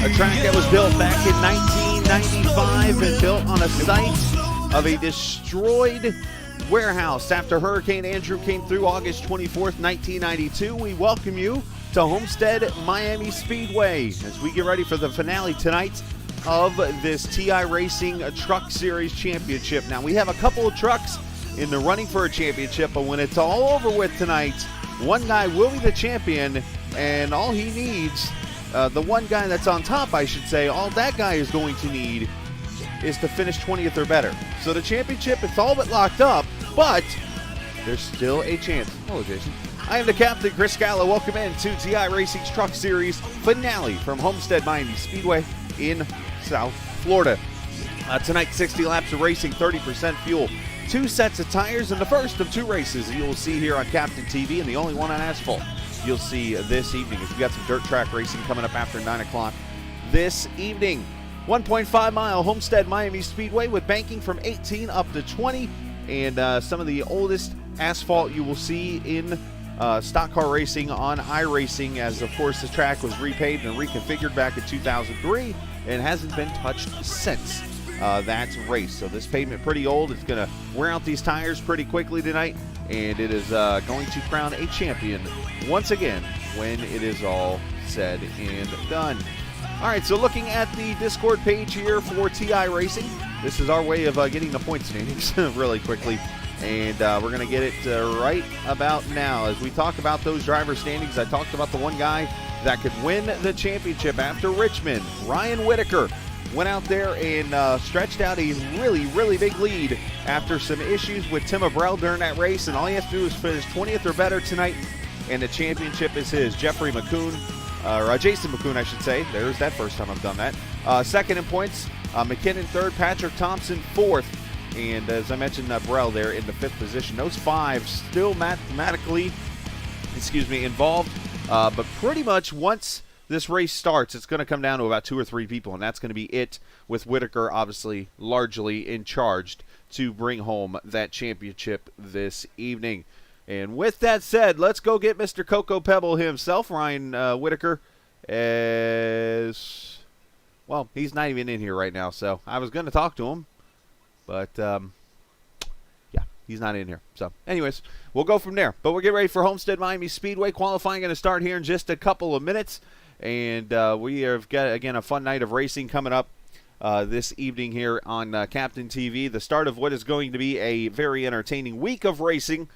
A track that was built back in 1995 and built on a site of a destroyed warehouse after Hurricane Andrew came through August 24th, 1992. We welcome you to Homestead-Miami Speedway as we get ready for the finale tonight of this iRacing Truck Series Championship. Now, we have a couple of trucks in the running for a championship, but when it's all over with tonight, one guy will be the champion, and all he needs, the one guy that's on top, I should say, all that guy is going to need is to finish 20th or better. So the championship, it's all but locked up, but there's still a chance. Hello, Jason. I am the captain, Chris Scala. Welcome in to iRacing's Truck Series finale from Homestead-Miami Speedway in South Florida. Tonight, 60 laps of racing, 30% fuel, 2 sets of tires, and the first of 2 races you will see here on Captain TV, and the only one on asphalt you'll see this evening. As we got some dirt track racing coming up after 9 o'clock this evening. 1.5 mile Homestead-Miami Speedway with banking from 18 up to 20, and some of the oldest asphalt you will see in stock car racing on iRacing, as of course the track was repaved and reconfigured back in 2003 and hasn't been touched since that race. So this pavement pretty old. It's going to wear out these tires pretty quickly tonight, and it is going to crown a champion once again when it is all said and done. All right, so looking at the Discord page here for iRacing, this is our way of getting the point standings really quickly, and we're going to get it right about now. As we talk about those driver standings, I talked about the one guy that could win the championship after Richmond. Ryan Whitaker went out there and stretched out a really, really big lead after some issues with Tim Abrell during that race, and all he has to do is finish 20th or better tonight, and the championship is his. Jeffrey McCoon, or Jason McCoon, I should say. There's that first time I've done that. Second in points, McKinnon third, Patrick Thompson fourth, and as I mentioned, Abrell there in the 5th position. Those 5 still mathematically, involved, but pretty much once this race starts, it's going to come down to about 2 or 3 people, and that's going to be it, with Whitaker obviously largely in charge to bring home that championship this evening. And with that said, let's go get Mr. Cocoa Pebble himself, Ryan Whitaker. As well, he's not even in here right now, so I was going to talk to him, but yeah, he's not in here. So anyways, we'll go from there. But we'll get ready for Homestead-Miami Speedway. Qualifying going to start here in just a couple of minutes. And we have got, again, a fun night of racing coming up this evening here on Captain TV. The start of what is going to be a very entertaining week of racing.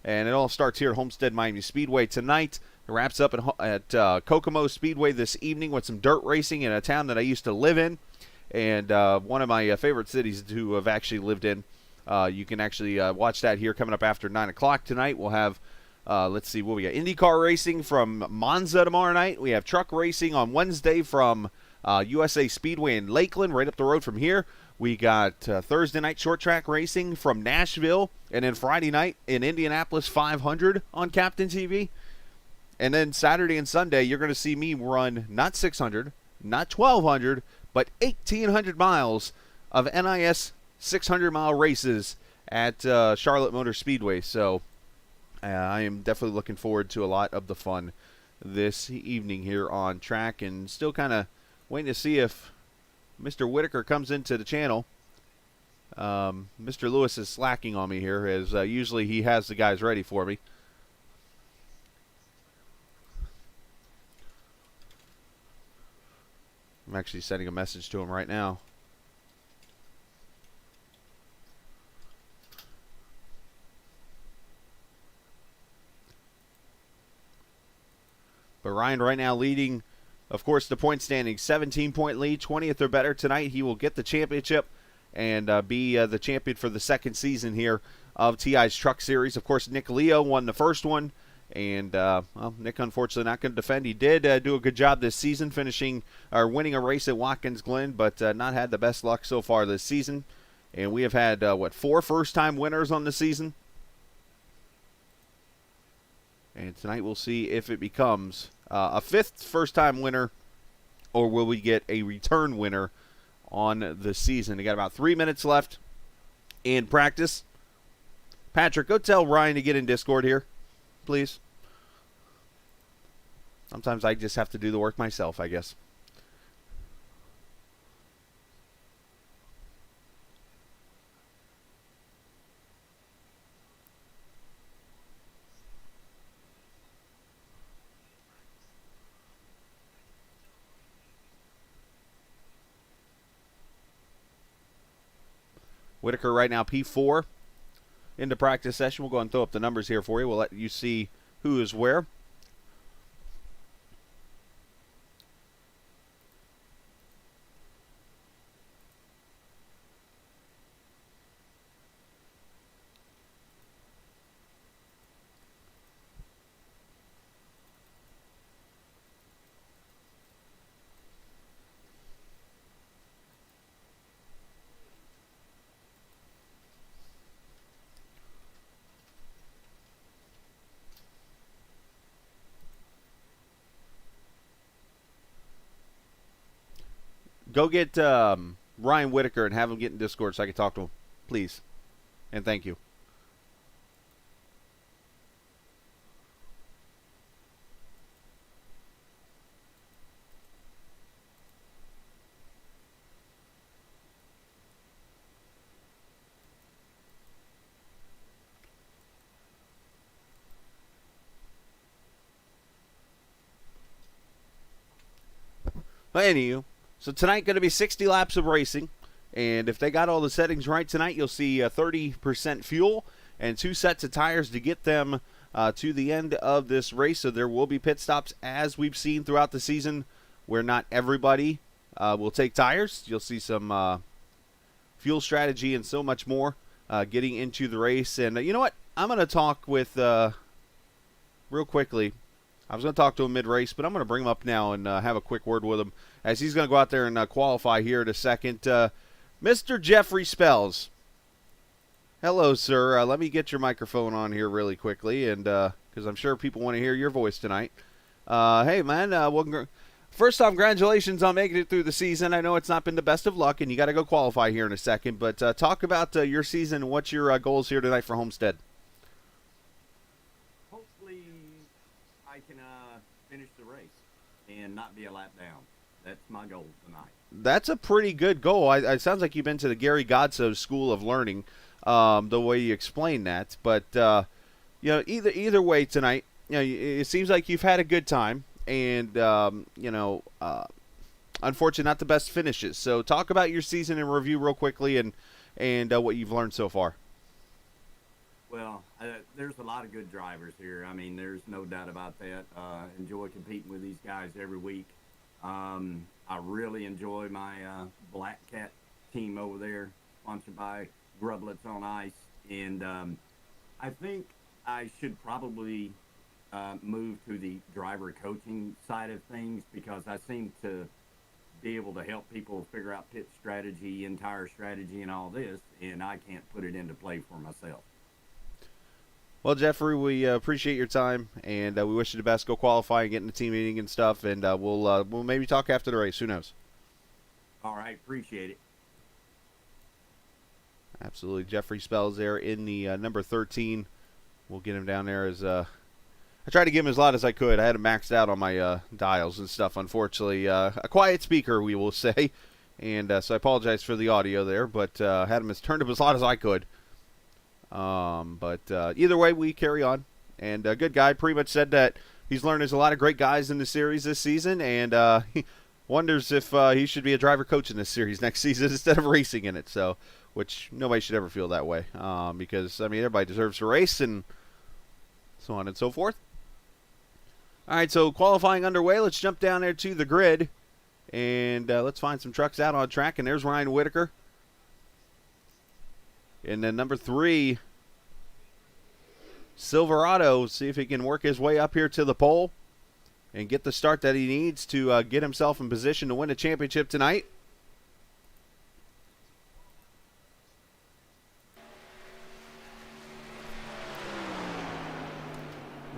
And it all starts here at Homestead-Miami Speedway tonight. It wraps up at Kokomo Speedway this evening with some dirt racing in a town that I used to live in. And one of my favorite cities to have actually lived in. You can actually watch that here coming up after 9 o'clock tonight. We'll have, let's see, what we got. IndyCar racing from Monza tomorrow night. We have truck racing on Wednesday from USA Speedway in Lakeland, right up the road from here. We got Thursday night short track racing from Nashville, and then Friday night in Indianapolis 500 on Captain TV. And then Saturday and Sunday, you're going to see me run not 600, not 1,200, but 1,800 miles of NIS 600-mile races at Charlotte Motor Speedway. So I am definitely looking forward to a lot of the fun this evening here on track, and still kind of waiting to see if Mr. Whitaker comes into the channel. Mr. Lewis is slacking on me here, as usually he has the guys ready for me. I'm actually sending a message to him right now. But Ryan right now leading, of course, the point standing, 17-point lead, 20th or better tonight. He will get the championship and be the champion for the second season here of TI's Truck Series. Of course, Nick Leo won the first one, and well, Nick unfortunately not going to defend. He did do a good job this season, winning a race at Watkins Glen, but not had the best luck so far this season. And we have had, 4 first-time winners on the season. And tonight we'll see if it becomes a 5th first-time winner, or will we get a return winner on the season. We got about 3 minutes left in practice. Patrick, go tell Ryan to get in Discord here, please. Sometimes I just have to do the work myself, I guess. Whitaker right now P4 into practice session. We'll go and throw up the numbers here for you. We'll let you see who is where. Go get Ryan Whitaker and have him get in Discord so I can talk to him, please. And thank you. But anywho, so tonight going to be 60 laps of racing, and if they got all the settings right tonight, you'll see 30% fuel and 2 sets of tires to get them to the end of this race. So there will be pit stops, as we've seen throughout the season, where not everybody will take tires. You'll see some fuel strategy and so much more getting into the race. And you know what? I'm going to talk with, real quickly, I was going to talk to him mid-race, but I'm going to bring him up now and have a quick word with him, as he's going to go out there and qualify here in a second. Mr. Jeffrey Spells. Hello, sir. Let me get your microphone on here really quickly, and because I'm sure people want to hear your voice tonight. Hey, man. First off, congratulations on making it through the season. I know it's not been the best of luck, and you got to go qualify here in a second, but talk about your season and what's your goals here tonight for Homestead. Hopefully, I can finish the race and not be a lap down. That's my goal tonight. That's a pretty good goal. It sounds like you've been to the Gary Godso School of Learning, the way you explain that. But you know, either way tonight, you know, it seems like you've had a good time, and you know, unfortunately, not the best finishes. So talk about your season in review real quickly, and what you've learned so far. Well, there's a lot of good drivers here. I mean, there's no doubt about that. Enjoy competing with these guys every week. I really enjoy my Black Cat team over there, sponsored by Grublets on Ice. And I think I should probably move to the driver coaching side of things, because I seem to be able to help people figure out pit strategy, entire strategy, and all this, and I can't put it into play for myself. Well, Jeffrey, we appreciate your time, and we wish you the best. Go qualify and get in the team meeting and stuff, and we'll maybe talk after the race. Who knows? All right, appreciate it. Absolutely. Jeffrey Spells there in the number 13. We'll get him down there as I tried to give him as loud as I could. I had him maxed out on my dials and stuff, unfortunately. A quiet speaker, we will say. And so I apologize for the audio there, but had him turned up as loud as I could. But either way, we carry on. And a good guy pretty much said that he's learned there's a lot of great guys in the series this season, and he wonders if he should be a driver coach in this series next season instead of racing in it. So, which nobody should ever feel that way, because I mean everybody deserves to race and so on and so forth. All right, so qualifying underway. Let's jump down there to the grid, and let's find some trucks out on track. And there's Ryan Whitaker. And then number 3, Silverado. See if he can work his way up here to the pole and get the start that he needs to get himself in position to win a championship tonight.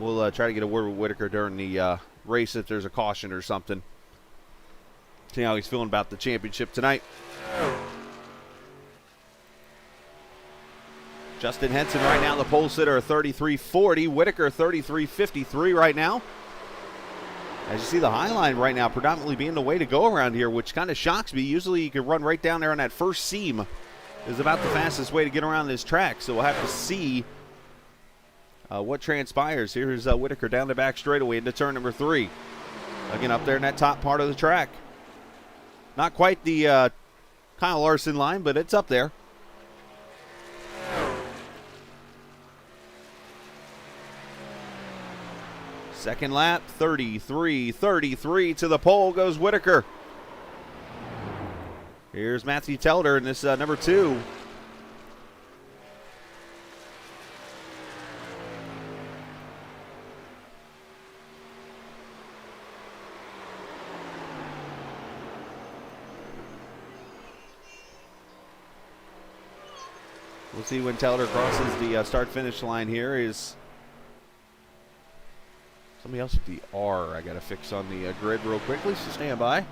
We'll try to get a word with Whitaker during the race if there's a caution or something. See how he's feeling about the championship tonight. Justin Henson right now, the pole sitter, 33.40. Whitaker, 33.53 right now. As you see, the high line right now predominantly being the way to go around here, which kind of shocks me. Usually you can run right down there on that first seam. Is about the fastest way to get around this track. So we'll have to see what transpires. Here's Whitaker down the back straightaway into turn number 3. Again, up there in that top part of the track. Not quite the Kyle Larson line, but it's up there. Second lap, 33.33 to the pole goes Whitaker. Here's Matthew Telder in this number 2. We'll see when Telder crosses the start-finish line here. Is somebody else with the R I got to fix on the grid real quickly, so stand by.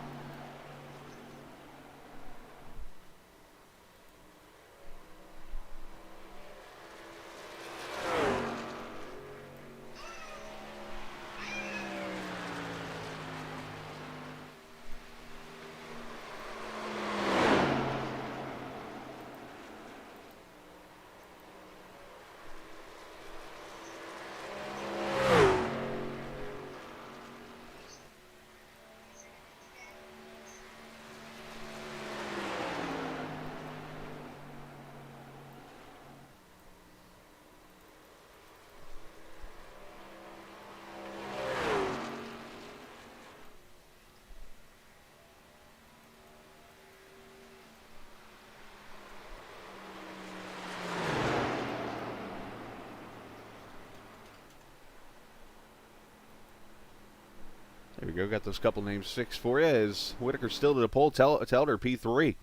There we go. Got those couple names fixed for you. Is Whitaker still to the pole? Telder P3.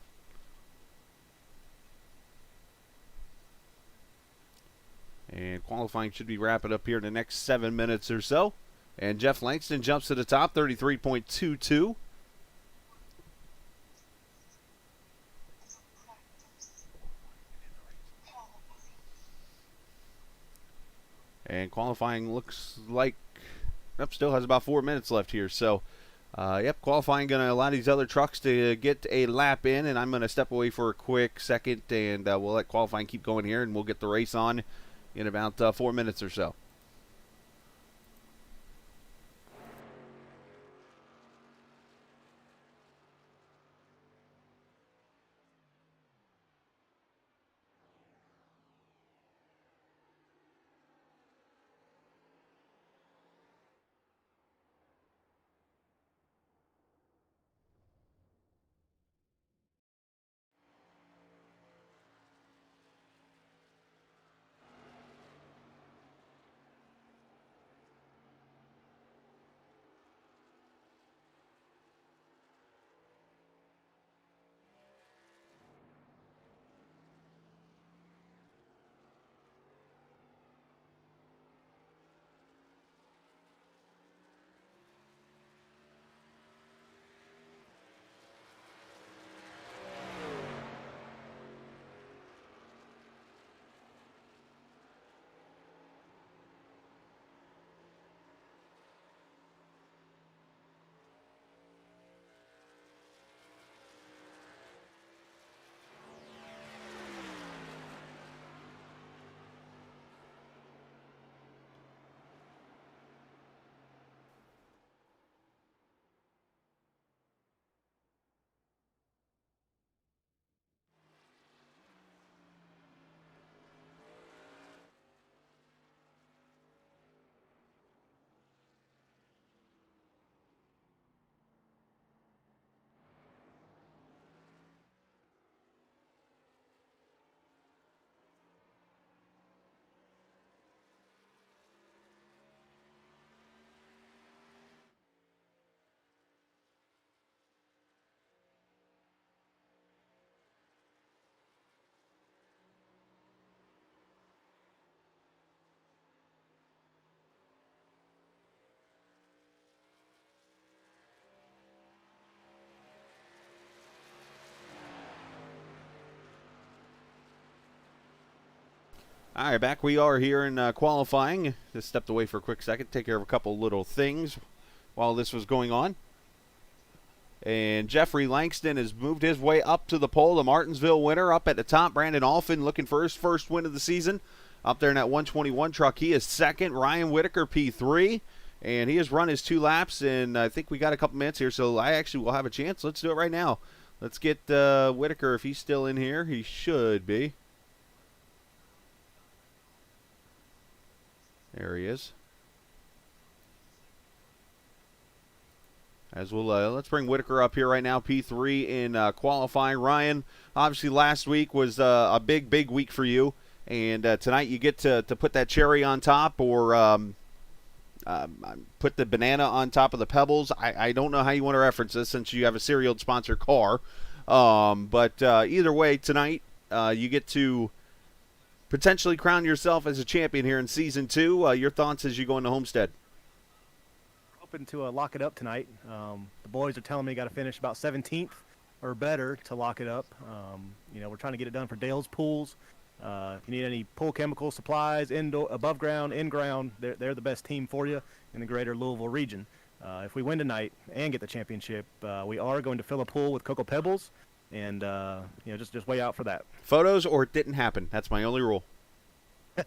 And qualifying should be wrapping up here in the next 7 minutes or so. And Jeff Langston jumps to the top, 33.22. And qualifying looks like still has about 4 minutes left here. So, yep, qualifying going to allow these other trucks to get a lap in, and I'm going to step away for a quick second, and we'll let qualifying keep going here, and we'll get the race on in about 4 minutes or so. All right, back we are here in qualifying. Just stepped away for a quick second, take care of a couple little things while this was going on. And Jeffrey Langston has moved his way up to the pole. The Martinsville winner up at the top. Brandon Alphin looking for his first win of the season. Up there in that 121 truck, he is second. Ryan Whitaker, P3. And he has run his 2 laps, and I think we got a couple minutes here, so I actually will have a chance. Let's do it right now. Let's get Whitaker, if he's still in here. He should be. There he is. As we'll let's bring Whitaker up here right now, P3 in qualifying. Ryan, obviously last week was a big week for you, and tonight you get to put that cherry on top, or put the banana on top of the pebbles. I don't know how you want to reference this since you have a serial sponsor car, but either way, tonight you get to potentially crown yourself as a champion here in Season 2. Your thoughts as you go into Homestead? Hoping to lock it up tonight. The boys are telling me got to finish about 17th or better to lock it up. We're trying to get it done for Dale's Pools. If you need any pool chemical supplies, indoor, above ground, in ground, they're the best team for you in the greater Louisville region. If we win tonight and get the championship, we are going to fill a pool with Cocoa Pebbles, and just way out for that. Photos or it didn't happen. That's my only rule.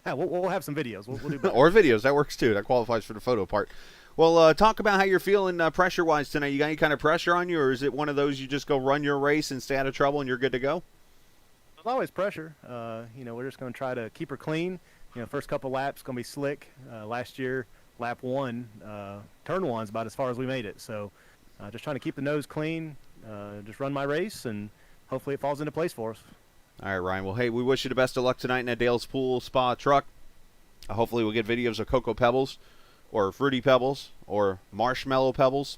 we'll have some videos. We'll do better. Or videos. That works too. That qualifies for the photo part. Well, talk about how you're feeling pressure-wise tonight. You got any kind of pressure on you, or is it one of those you just go run your race and stay out of trouble and you're good to go? There's always pressure. We're just going to try to keep her clean. First couple laps going to be slick. Last year, lap 1, turn 1's about as far as we made it. So just trying to keep the nose clean, just run my race, and hopefully it falls into place for us. All right, Ryan. Well, hey, we wish you the best of luck tonight in that Dale's Pool Spa truck. Hopefully we'll get videos of Cocoa Pebbles, or Fruity Pebbles, or Marshmallow Pebbles,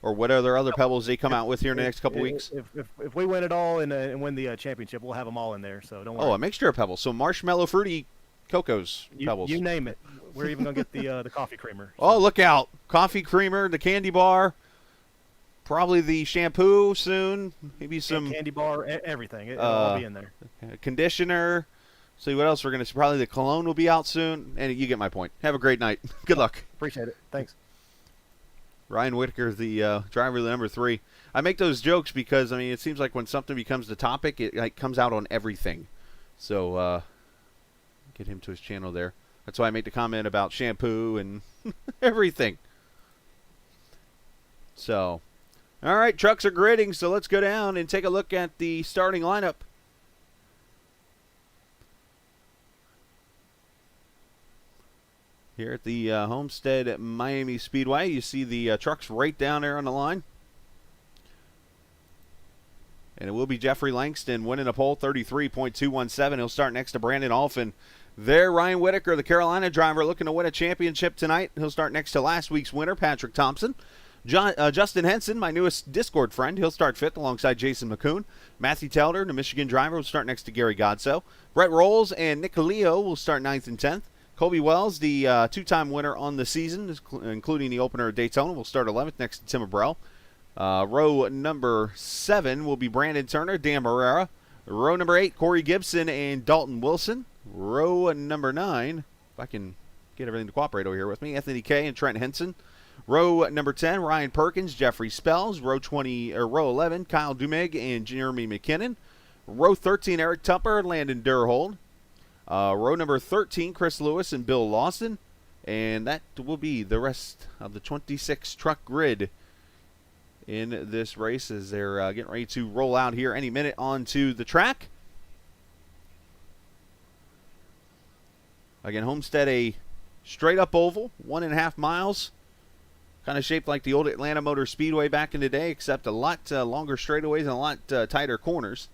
or whatever other pebbles they come out with here in the next couple weeks. If we win it all and win the championship, we'll have them all in there, so don't worry. Oh, a mixture of pebbles. So Marshmallow, Fruity, Coco's Pebbles. You name it. We're even going to get the coffee creamer. So. Oh, look out. Coffee creamer, the candy bar, probably the shampoo soon, maybe some... Candy bar, everything. It'll all be in there. Conditioner. See what else we're going to see. Probably the cologne will be out soon. And you get my point. Have a great night. Good luck. Appreciate it. Thanks. Ryan Whitaker, the driver of the number 3. I make those jokes because, it seems like when something becomes the topic, it comes out on everything. So, get him to his channel there. That's why I make the comment about shampoo and everything. So, all right, trucks are gridding, so let's go down and take a look at the starting lineup. Here at the Homestead-Miami Speedway, you see the trucks right down there on the line. And it will be Jeffrey Langston winning a pole, 33.217. He'll start next to Brandon Alphin. There, Ryan Whitaker, the Carolina driver, looking to win a championship tonight. He'll start next to last week's winner, Patrick Thompson. Justin Henson, my newest Discord friend, he'll start 5th alongside Jason McCoon. Matthew Telder, the Michigan driver, will start next to Gary Godso. Brett Rolls and Nick Leo will start 9th and 10th. Colby Wells, the 2-time winner on the season, including the opener at Daytona, will start 11th next to Tim Abrell. Row number 7 will be Brandon Turner, Dan Barrera. Row number 8, Corey Gibson and Dalton Wilson. Row number 9, if I can get everything to cooperate over here with me, Anthony Kay and Trent Henson. Row number 10, Ryan Perkins, Jeffrey Spells. Row 11, Kyle Dumig and Jeremy McKinnon. Row 13, Eric Tupper, Landon Durhold. Row number 13, Chris Lewis and Bill Lawson. And that will be the rest of the 26 truck grid in this race as they're getting ready to roll out here any minute onto the track. Again, Homestead, a straight-up oval, 1.5 miles. Kind of shaped like the old Atlanta Motor Speedway back in the day, except a lot longer straightaways and a lot tighter corners.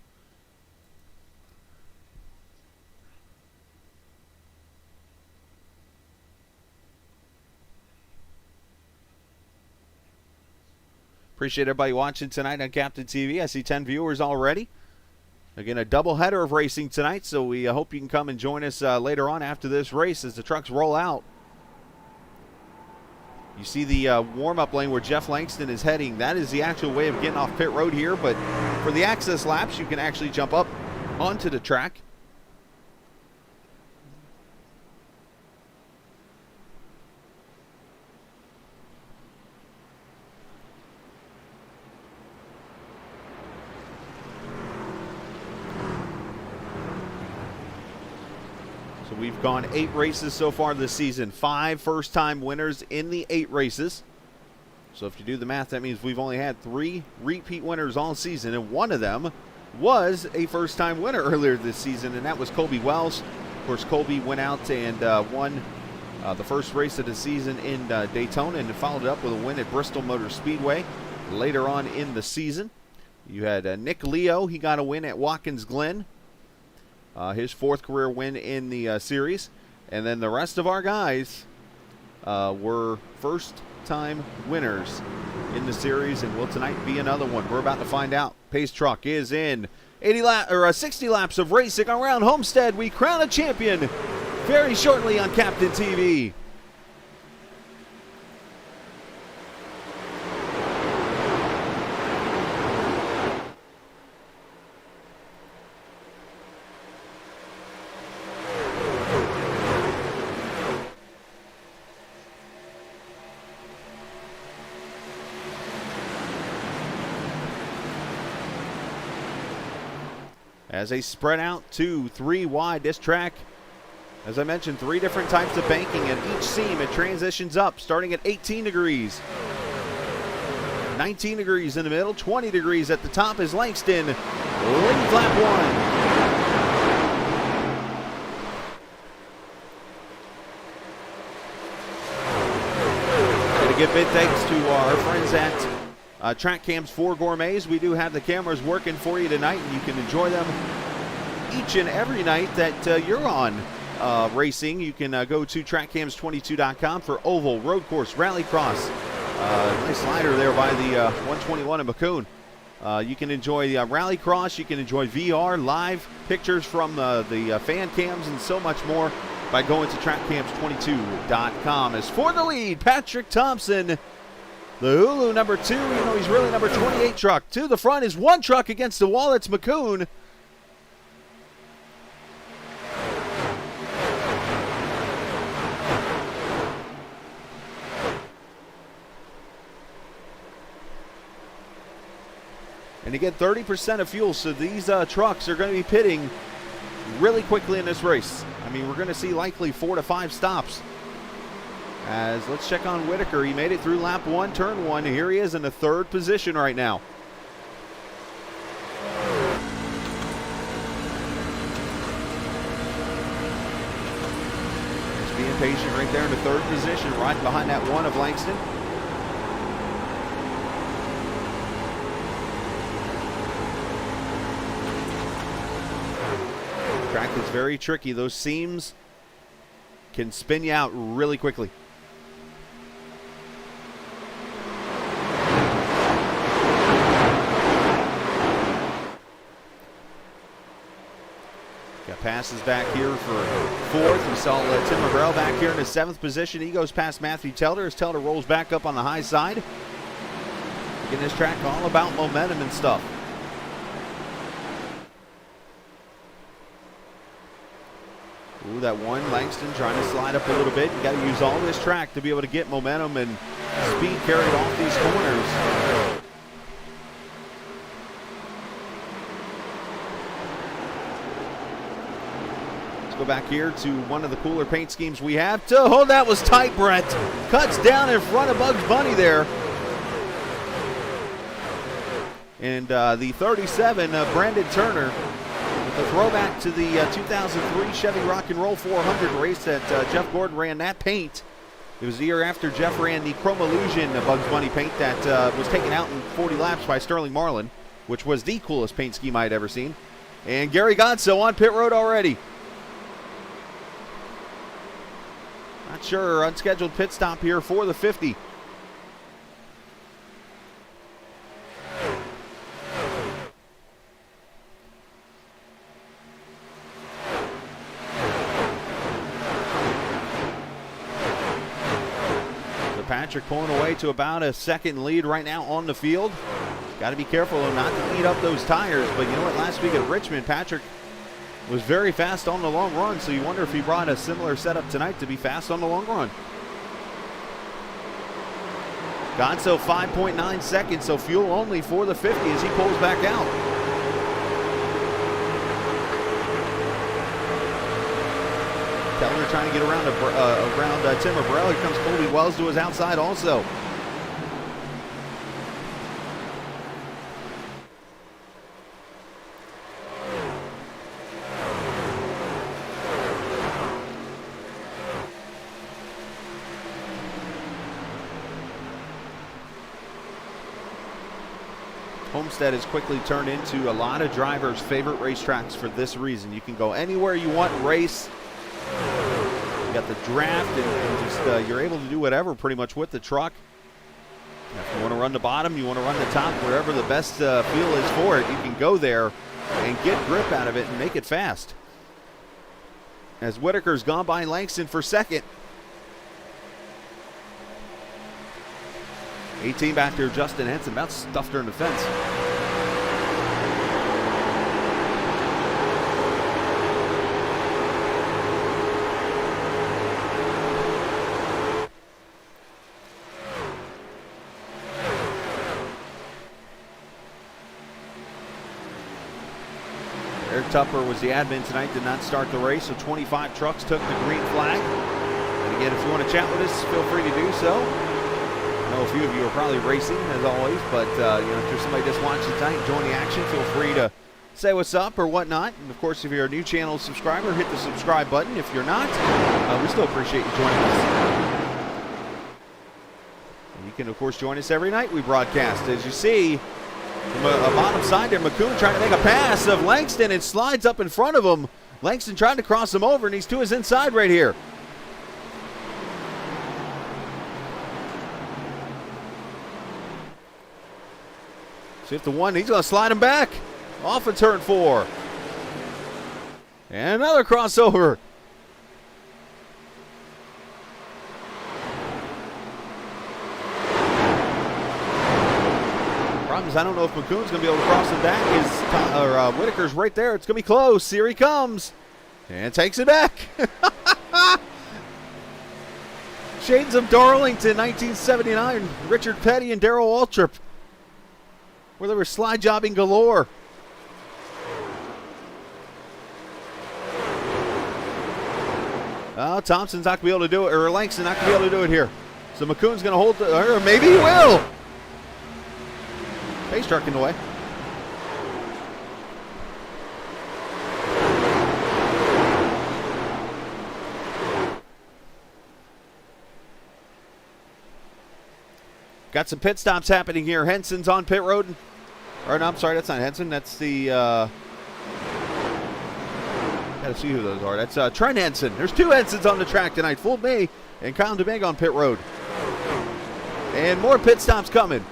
Appreciate everybody watching tonight on Captain TV. I see 10 viewers already. Again, a doubleheader of racing tonight, so we hope you can come and join us later on after this race as the trucks roll out. You see the warm-up lane where Jeff Langston is heading. That is the actual way of getting off pit road here, but for the access laps, you can actually jump up onto the track. we've gone 8 races so far this season. 5 first-time winners in the 8 races. So if you do the math, that means we've only had 3 repeat winners all season, and one of them was a first-time winner earlier this season, and that was Colby Wells. Of course, Colby went out and won the first race of the season in Daytona, and followed it up with a win at Bristol Motor Speedway later on in the season. You had Nick Leo. He got a win at Watkins Glen, his 4th career win in the series. And then the rest of our guys were first-time winners in the series, and will tonight be another one. We're about to find out. Pace truck is in 60 laps of racing around Homestead. We crown a champion very shortly on Captain TV. As they spread out 2, 3 wide, this track, as I mentioned, 3 different types of banking. At each seam, it transitions up, starting at 18 degrees. 19 degrees in the middle, 20 degrees at the top is Langston. Lead lap 1. Gonna give big thanks to our friends at Track Cams 4 Gourmets. We do have the cameras working for you tonight, and you can enjoy them each and every night that you're on racing. You can go to trackcams22.com for oval, road course, rallycross. Nice slider there by the 121 in Macomb. You can enjoy rallycross. You can enjoy VR, live pictures from the fan cams, and so much more by going to trackcams22.com. As for the lead, Patrick Thompson, the Hulu number 2, even though he's really number 28 truck. To the front is 1 truck against the wall. It's McCoon. And again, 30% of fuel, so these trucks are going to be pitting really quickly in this race. I mean, we're going to see likely 4 to 5 stops. As let's check on Whitaker. He made it through lap 1, turn 1. Here he is in the 3rd position right now. Just being patient right there in the 3rd position, right behind that 1 of Langston. Track is very tricky. Those seams can spin you out really quickly. Got passes back here for 4th. We saw Tim McGrail back here in the 7th position. He goes past Matthew Telder as Telder rolls back up on the high side. Again, this track all about momentum and stuff. Ooh, that 1, Langston trying to slide up a little bit. You got to use all this track to be able to get momentum and speed carried off these corners. Let's go back here to one of the cooler paint schemes we have. Oh, that was tight, Brett. Cuts down in front of Bugs Bunny there. And the 37, Brandon Turner, with a throwback to the 2003 Chevy Rock and Roll 400 race that Jeff Gordon ran that paint. It was the year after Jeff ran the Chrome Illusion Bugs Bunny paint that was taken out in 40 laps by Sterling Marlin, which was the coolest paint scheme I had ever seen. And Gary Godso on pit road already. Not sure, unscheduled pit stop here for the 50. Patrick pulling away to about a 2nd lead right now on the field. Got to be careful not to eat up those tires, but you know what? Last week at Richmond, Patrick was very fast on the long run, so you wonder if he brought a similar setup tonight to be fast on the long run. Gonzo 5.9 seconds, so fuel only for the 50 as he pulls back out. Keller trying to get around Tim Abreu. Here comes Colby Wells to his outside also. Homestead has quickly turned into a lot of drivers' favorite racetracks for this reason. You can go anywhere you want and race. You got the draft, and just you're able to do whatever pretty much with the truck. If you want to run the bottom, you want to run the top, wherever the best feel is for it, you can go there and get grip out of it and make it fast. As Whitaker's gone by Langston for second. 18 back there, Justin Henson about stuffed her in the fence. Eric Tupper was the admin tonight, did not start the race, so 25 trucks took the green flag. And again, if you want to chat with us, feel free to do so. I know a few of you are probably racing, as always, but if there's somebody just watching tonight, enjoying the action, feel free to say what's up or whatnot. And, of course, if you're a new channel subscriber, hit the subscribe button. If you're not, we still appreciate you joining us. And you can, of course, join us every night we broadcast. As you see, from a bottom side there, McCoon trying to make a pass of Langston and slides up in front of him. Langston trying to cross him over, and he's to his inside right here. See if the one, he's going to slide him back off of turn 4. And another crossover. Problem is, I don't know if McCoon's going to be able to cross him back. Whitaker's right there. It's going to be close. Here he comes. And takes it back. Shades of Darlington, 1979. Richard Petty and Darrell Waltrip, where they were slide jobbing galore. Oh, Thompson's not going to be able to do it, or Langston not going to be able to do it here. So McCoon's going to hold, or maybe he will. Pace truck in the way. Got some pit stops happening here. Henson's on pit road. Or no, I'm sorry, that's not Henson. That's the, gotta see who those are. That's Trent Henson. There's 2 Hensons on the track tonight. Fooled me. And Kyle DeMeg on pit road. And more pit stops coming.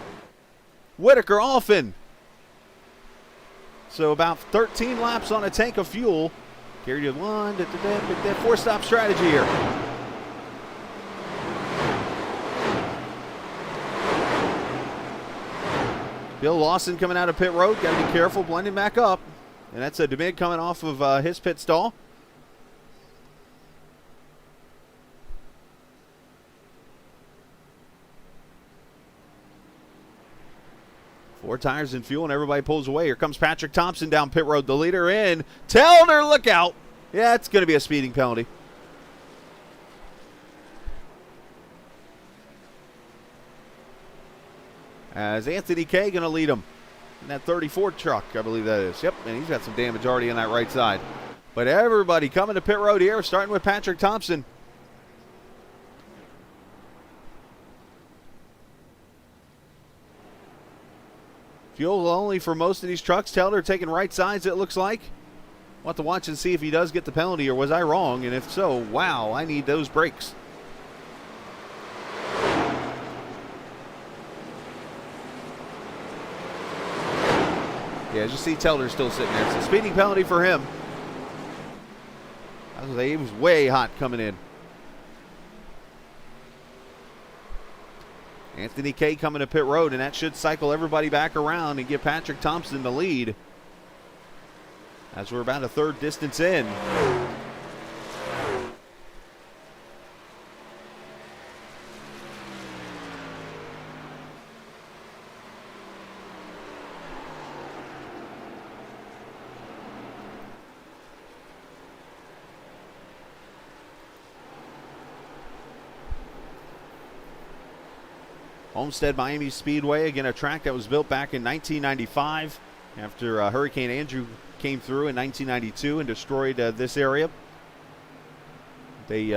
Whitaker off in. So about 13 laps on a tank of fuel. Carried in 1, 4-stop strategy here. Bill Lawson coming out of pit road. Got to be careful, blending back up. And that's a DeMig coming off of his pit stall. Four tires and fuel, and everybody pulls away. Here comes Patrick Thompson down pit road, the leader in. Telder, look out. Yeah, it's going to be a speeding penalty. As Anthony Kay going to lead him in that 34 truck, I believe that is. Yep, and he's got some damage already on that right side. But everybody coming to pit road here, starting with Patrick Thompson. Fuel only for most of these trucks. Telder taking right sides, it looks like. We'll have to watch and see if he does get the penalty, or was I wrong? And if so, wow, I need those brakes. Yeah, as you see, Telder's still sitting there. It's a speeding penalty for him. I was he was way hot coming in. Anthony Kay coming to pit road, and that should cycle everybody back around and give Patrick Thompson the lead as we're about a third distance in. Homestead-Miami Speedway, again a track that was built back in 1995 after Hurricane Andrew came through in 1992 and destroyed this area. They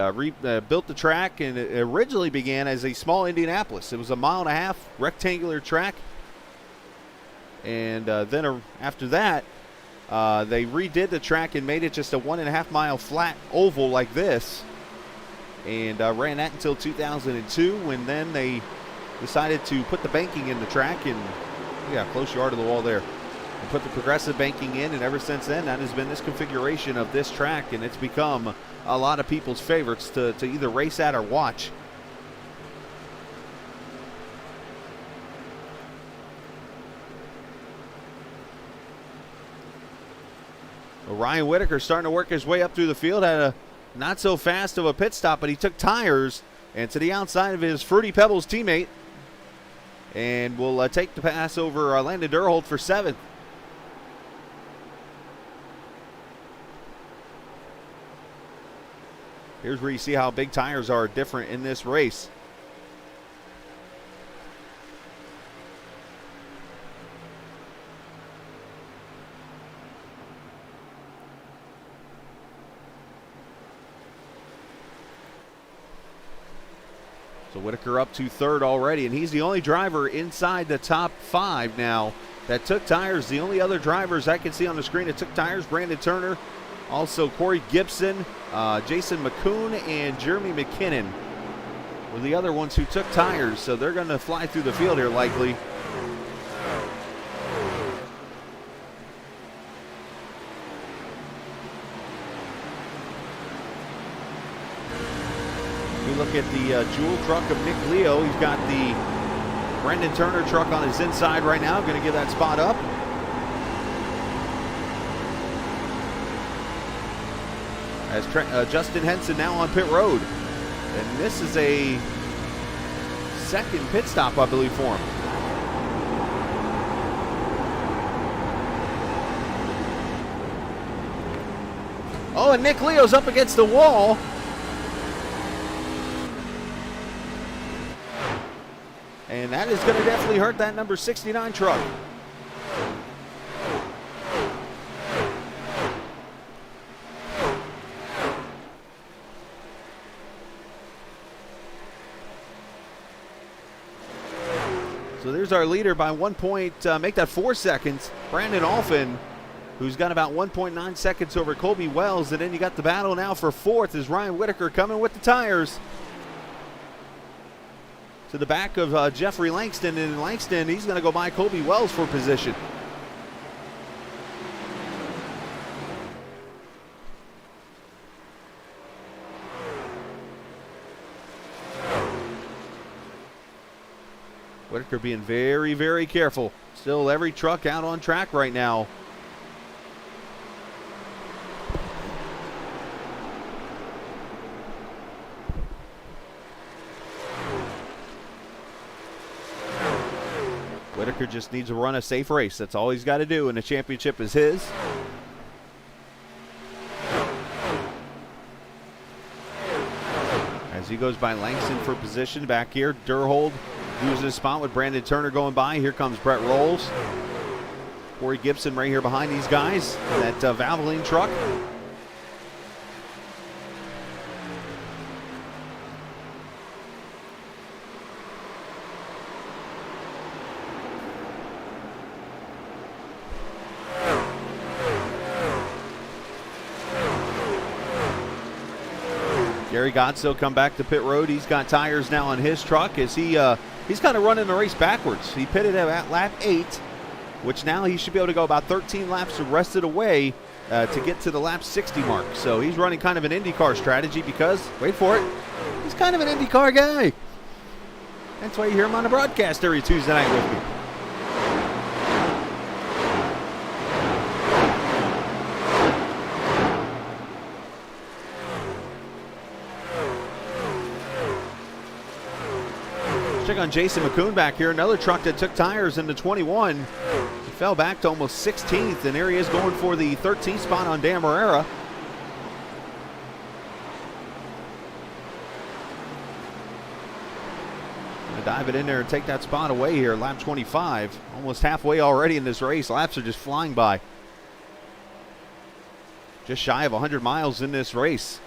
built the track, and it originally began as a small Indianapolis. It was a 1.5 mile rectangular track, and then after that, they redid the track and made it just a 1.5 mile flat oval like this, and ran that until 2002, when then they decided to put the banking in the track, and close yard of the wall there, and put the progressive banking in, and ever since then that has been this configuration of this track, and it's become a lot of people's favorites to either race at or watch. Well, Ryan Whitaker starting to work his way up through the field, had a not so fast of a pit stop, but he took tires and to the outside of his Fruity Pebbles teammate, and will take the pass over Landon Durholt for 7th. Here's where you see how big tires are different in this race. So Whitaker up to 3rd already, and he's the only driver inside the top 5 now that took tires. The only other drivers I can see on the screen that took tires, Brandon Turner, also Corey Gibson, Jason McCoon, and Jeremy McKinnon were the other ones who took tires, so they're going to fly through the field here likely. We look at the Jewel truck of Nick Leo. He's got the Brendan Turner truck on his inside right now, going to give that spot up. As Justin Henson now on pit road. And this is a 2nd pit stop, I believe, for him. Oh, and Nick Leo's up against the wall. And that is going to definitely hurt that number 69 truck. So there's our leader by 1 point, make that 4 seconds. Brandon Alphin, who's got about 1.9 seconds over Colby Wells. And then you got the battle now for 4th as Ryan Whitaker coming with the tires to the back of Jeffrey Langston. And Langston, he's going to go by Colby Wells for position. Whitaker being very, very careful. Still every truck out on track right now. Whitaker just needs to run a safe race. That's all he's got to do, and the championship is his. As he goes by Langston for position back here, Durhold losing his spot with Brandon Turner going by. Here comes Brett Rolls. Corey Gibson right here behind these guys. That Valvoline truck. Gary Godso come back to pit road. He's got tires now on his truck as he's kind of running the race backwards. He pitted at lap 8, which now he should be able to go about 13 laps the rest of the way to get to the lap 60 mark. So he's running kind of an IndyCar strategy because, wait for it, he's kind of an IndyCar guy. That's why you hear him on the broadcast every Tuesday night with me. Check on Jason McCoon back here. Another truck that took tires in the 21. He fell back to almost 16th, and there he is going for the 13th spot on Dan Marrera. to dive it in there and take that spot away here. Lap 25, almost halfway already in this race. Laps are just flying by. Just shy of 100 miles in this race.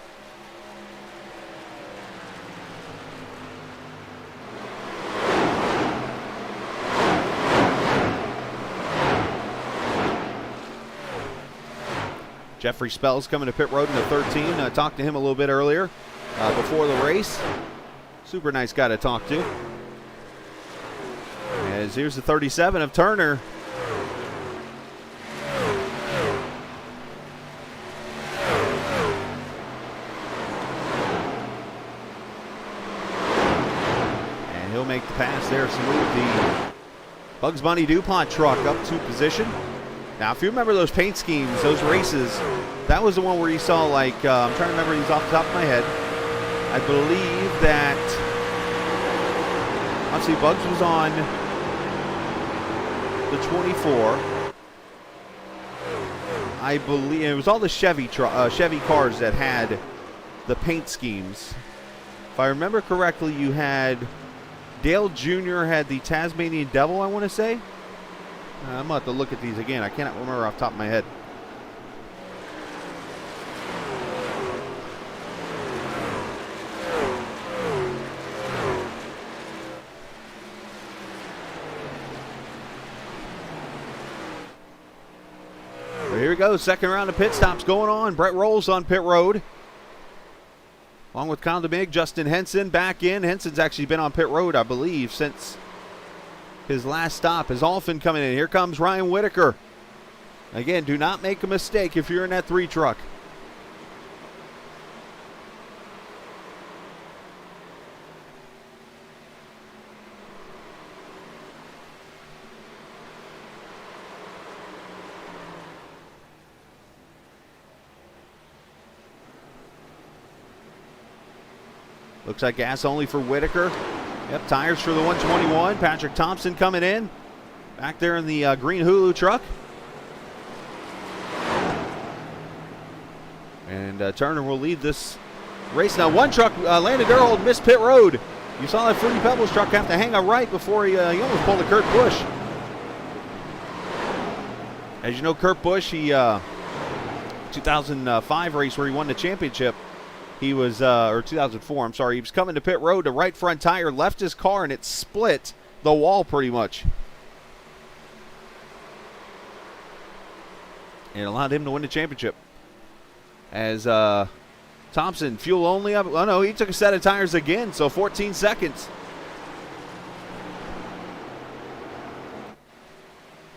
Jeffrey Spells coming to pit road in the 13. Talked to him a little bit earlier before the race. Super nice guy to talk to. As here's the 37 of Turner. And he'll make the pass there to move the Bugs Bunny DuPont truck up to position. Now, if you remember those paint schemes, those races, that was the one where you saw, like, I'm trying to remember these off the top of my head. I believe that, let's see, Bugs was on the 24. I believe it was all the Chevy cars that had the paint schemes. If I remember correctly, you had Dale Jr. had the Tasmanian Devil, I want to say. I'm going to have to look at these again. I cannot remember off the top of my head. So here we go. Second round of pit stops going on. Brett Rolls on pit road. Along with Kyle DeMig, Justin Henson back in. Henson's actually been on pit road, I believe, since his last stop. Is Alphin coming in. Here comes Ryan Whitaker. Again, do not make a mistake if you're in that 3 truck. Looks like gas only for Whitaker. Yep, tires for the 121. Patrick Thompson coming in. Back there in the green Hulu truck. And Turner will lead this race. Now, one truck, Landon Durhold, missed pit road. You saw that Fruity Pebbles truck have to hang a right before he almost pulled a Kurt Busch. As you know, Kurt Busch, he 2005 race where he won the championship. He was, or 2004, I'm sorry, he was coming to pit road. The right front tire left his car and it split the wall pretty much. And it allowed him to win the championship. As Thompson, fuel only up. Oh no, he took a set of tires again, so 14 seconds.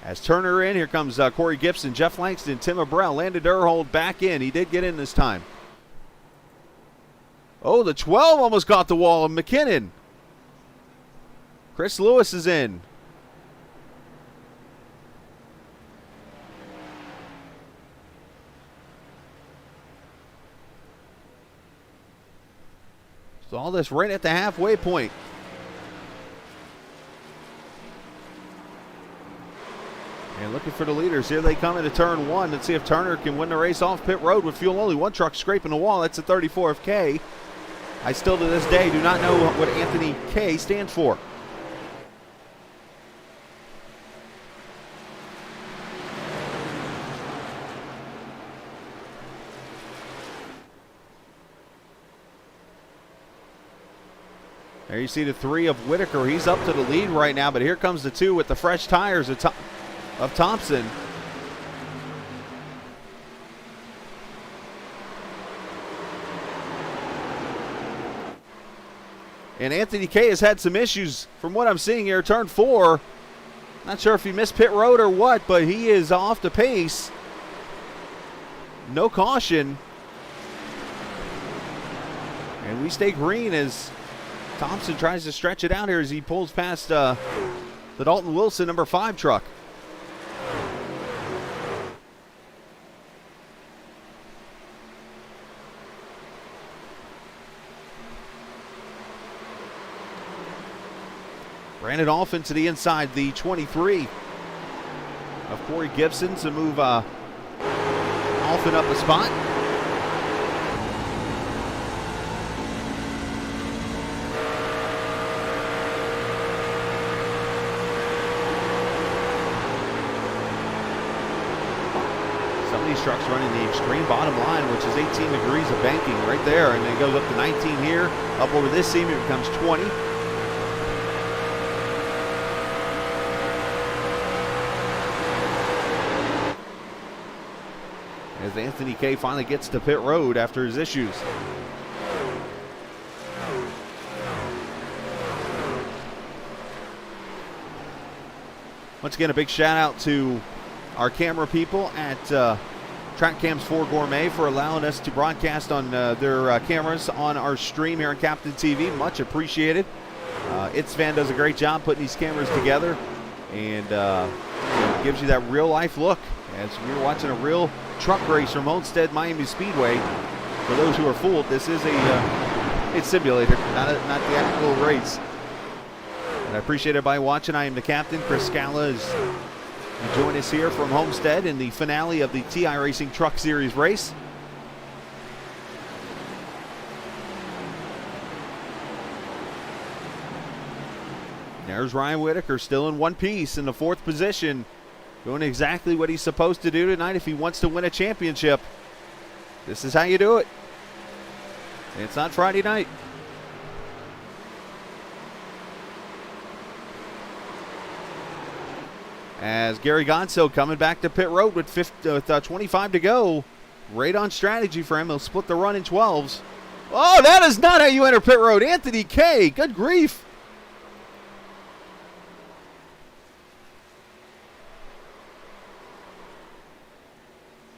As Turner in, here comes Corey Gibson, Jeff Langston, Tim Abrell, Landon Durhold back in. He did get in this time. Oh, the 12 almost got the wall of McKinnon. Chris Lewis is in. So all this right at the halfway point. And looking for the leaders. Here they come into turn 1. Let's see if Turner can win the race off pit road with fuel only. One truck scraping the wall. That's the 34 of K. I still to this day do not know what Anthony K stands for. There you see the 3 of Whitaker. He's up to the lead right now, but here comes the 2 with the fresh tires of Thompson. And Anthony K has had some issues from what I'm seeing here. Turn 4. Not sure if he missed pit road or what, but he is off the pace. No caution. And we stay green as Thompson tries to stretch it out here as he pulls past the Dalton Wilson number 5 truck. Brandon Alphin to the inside, the 23 of Corey Gibson to move Alphin up a spot. Some of these trucks running the extreme bottom line, which is 18 degrees of banking right there, and then it goes up to 19 here. Up over this seam, it becomes 20. As Anthony Kay finally gets to pit road after his issues. Once again, a big shout out to our camera people at Track Cams 4 Gourmet for allowing us to broadcast on their cameras on our stream here on Captain TV. Much appreciated. It's Van does a great job putting these cameras together, and it gives you that real life look as we're watching a real truck race from Homestead-Miami Speedway. For those who are fooled, this is it's simulated, not the actual race. And I appreciate everybody watching. I am the captain. Chris Scala is join us here from Homestead in the finale of the iRacing Truck Series race. There's Ryan Whitaker still in one piece in the 4th position, doing exactly what he's supposed to do tonight if he wants to win a championship. This is how you do it. It's not Friday night. As Gary Gonso coming back to pit road with 25 to go. Right on strategy for him. He'll split the run in 12s. Oh, that is not how you enter pit road. Anthony Kay, good grief.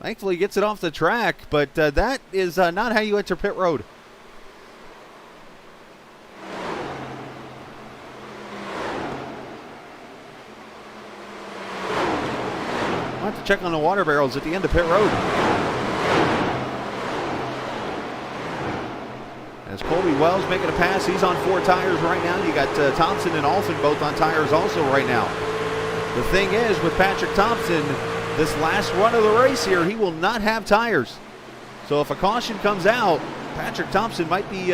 Thankfully, he gets it off the track, but that is not how you enter pit road. I'll have to check on the water barrels at the end of pit road. As Colby Wells making a pass, he's on 4 tires right now. You got Thompson and Alfin both on tires also right now. The thing is, with Patrick Thompson, this last run of the race here, he will not have tires. So if a caution comes out, Patrick Thompson might be,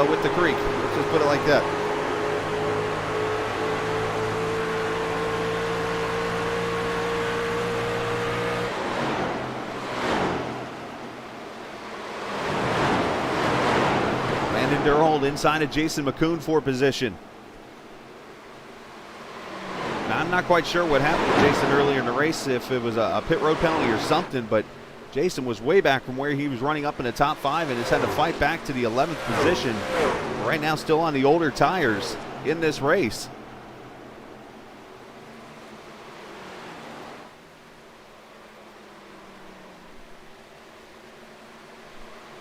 with the creek. Let's just put it like that. Landon Durhold inside of Jason McCoon for position. Now, I'm not quite sure what happened to Jason earlier in the race, if it was a pit road penalty or something, but Jason was way back from where he was running up in the top 5 and has had to fight back to the 11th position. Right now still on the older tires in this race.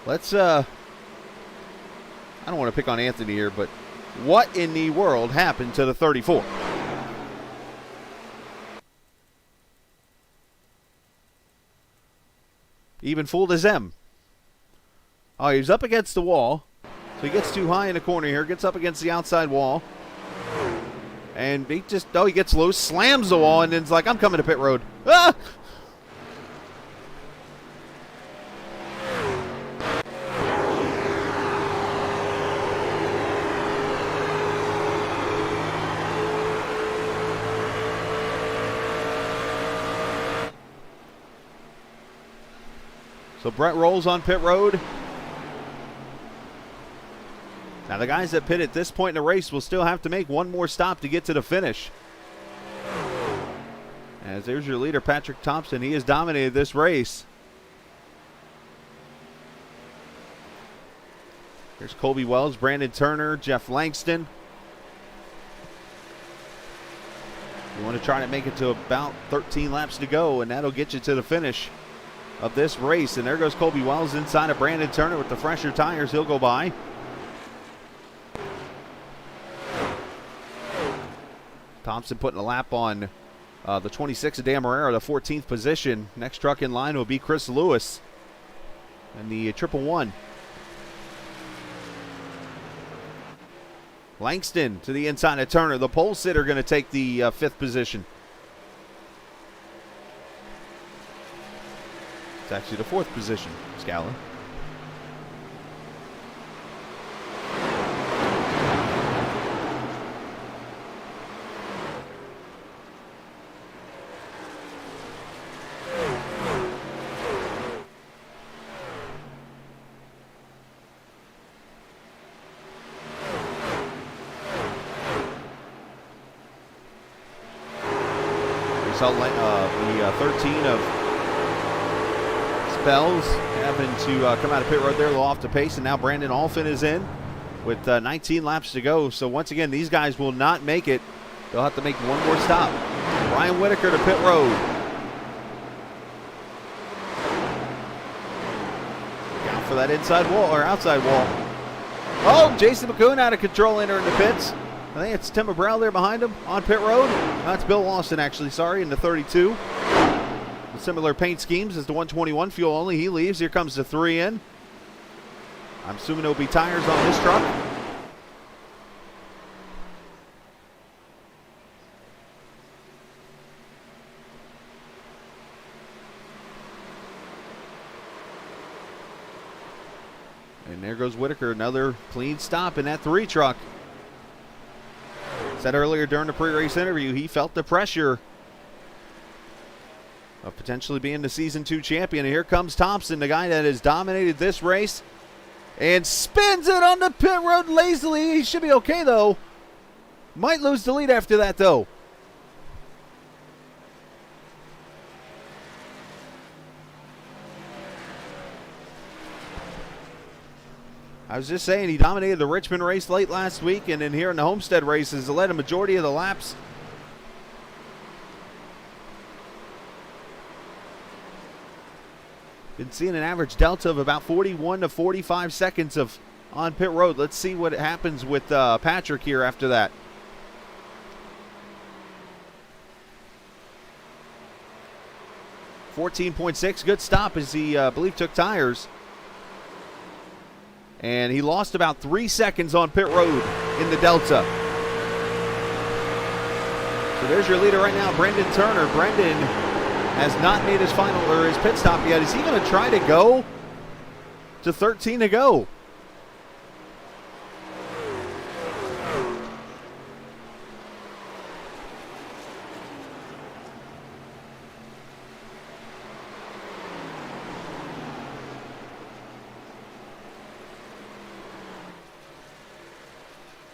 Let's, I don't want to pick on Anthony here, but what in the world happened to the 34? Even fooled as them. Oh, he's up against the wall. So he gets too high in the corner here, gets up against the outside wall. And he gets loose, slams the wall, and then's like, I'm coming to pit road. Ah! So Brett rolls on pit road. Now the guys that pit at this point in the race will still have to make one more stop to get to the finish. As there's your leader, Patrick Thompson. He has dominated this race. Here's Colby Wells, Brandon Turner, Jeff Langston. You want to try to make it to about 13 laps to go, and that'll get you to the finish of this race. And there goes Colby Wells inside of Brandon Turner with the fresher tires. He'll go by. Thompson putting a lap on the 26 of Dan Marrero, the 14th position. Next truck in line will be Chris Lewis and the 111. Langston to the inside of Turner. The pole sitter going to take the 5th position. It's actually the 4th position, Scala. We saw the 13 of Spells having to come out of pit road there a little off the pace, and now Brandon Alfin is in with 19 laps to go. So once again, these guys will not make it. They'll have to make one more stop. Ryan Whitaker to pit road. Look out for that inside wall or outside wall. Oh, Jason McCoon out of control entering the pits. I think it's Tim Abrell there behind him on pit road. That's Bill Lawson, actually, sorry, in the 32. Similar paint schemes as the 121 fuel only. He leaves. Here comes the 3 in. I'm assuming there'll be tires on this truck. And there goes Whitaker, another clean stop in that 3 truck. Said earlier during the pre-race interview, he felt the pressure of potentially being the Season 2 champion. And here comes Thompson, the guy that has dominated this race, and spins it on the pit road lazily. He should be okay, though. Might lose the lead after that, though. I was just saying, he dominated the Richmond race late last week, and then here in the Homestead races, led a majority of the laps. Been seeing an average delta of about 41 to 45 seconds of on pit road. Let's see what happens with Patrick here after that. .6, good stop as he, I believe, took tires. And he lost about 3 seconds on pit road in the Delta. So there's your leader right now, Brendan Turner. Brendan has not made his final or his pit stop yet. Is he going to try to go to 13 to go?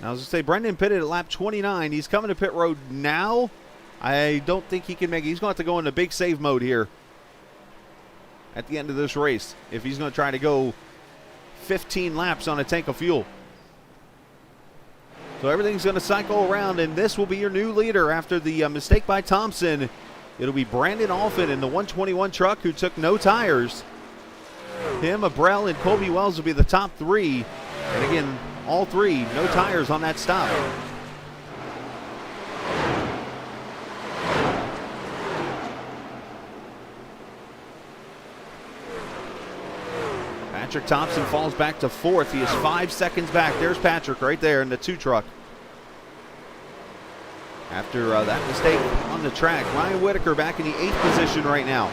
Now, I was going to say, Brendan pitted at lap 29. He's coming to pit road now. I don't think he can make it. He's going to have to go into big save mode here at the end of this race if he's going to try to go 15 laps on a tank of fuel. So everything's going to cycle around, and this will be your new leader after the mistake by Thompson. It'll be Brandon Alfin in the 121 truck who took no tires. Him, Abrell, and Colby Wells will be the top 3. And again, all 3, no tires on that stop. Patrick Thompson falls back to 4th. He is 5 seconds back. There's Patrick right there in the 2 truck. After that mistake on the track, Ryan Whitaker back in the 8th position right now.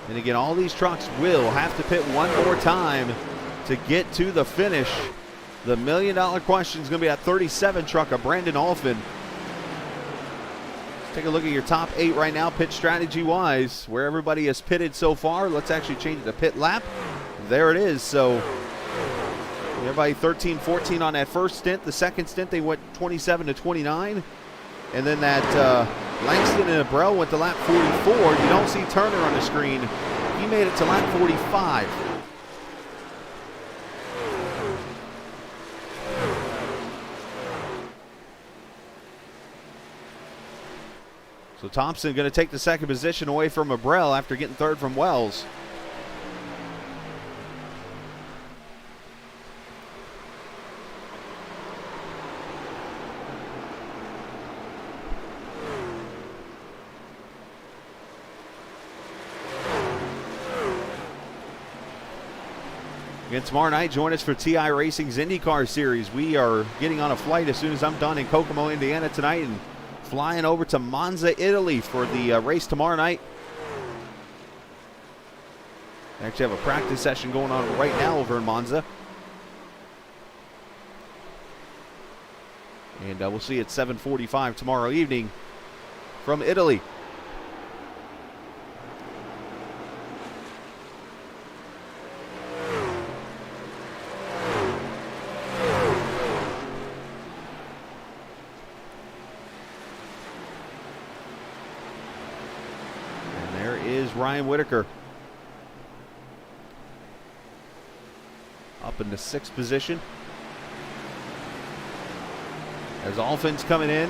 And again, all these trucks will have to pit one more time to get to the finish. The $1 million question is going to be that 37 truck of Brandon Alfin. Let's take a look at your top 8 right now, pit strategy-wise, where everybody has pitted so far. Let's actually change it to pit lap. There it is. So everybody 13, 14 on that first stint. The second stint, they went 27 to 29. And then that Langston and Abrell went to lap 44. You don't see Turner on the screen. He made it to lap 45. So Thompson going to take the second position away from Abrell after getting 3rd from Wells. Again, tomorrow night, join us for TI Racing's IndyCar Series. We are getting on a flight as soon as I'm done in Kokomo, Indiana tonight and flying over to Monza, Italy for the race tomorrow night. I actually have a practice session going on right now over in Monza. And we'll see you at 7:45 tomorrow evening from Italy. Ryan Whitaker. Up in the 6th position. There's Alphins coming in.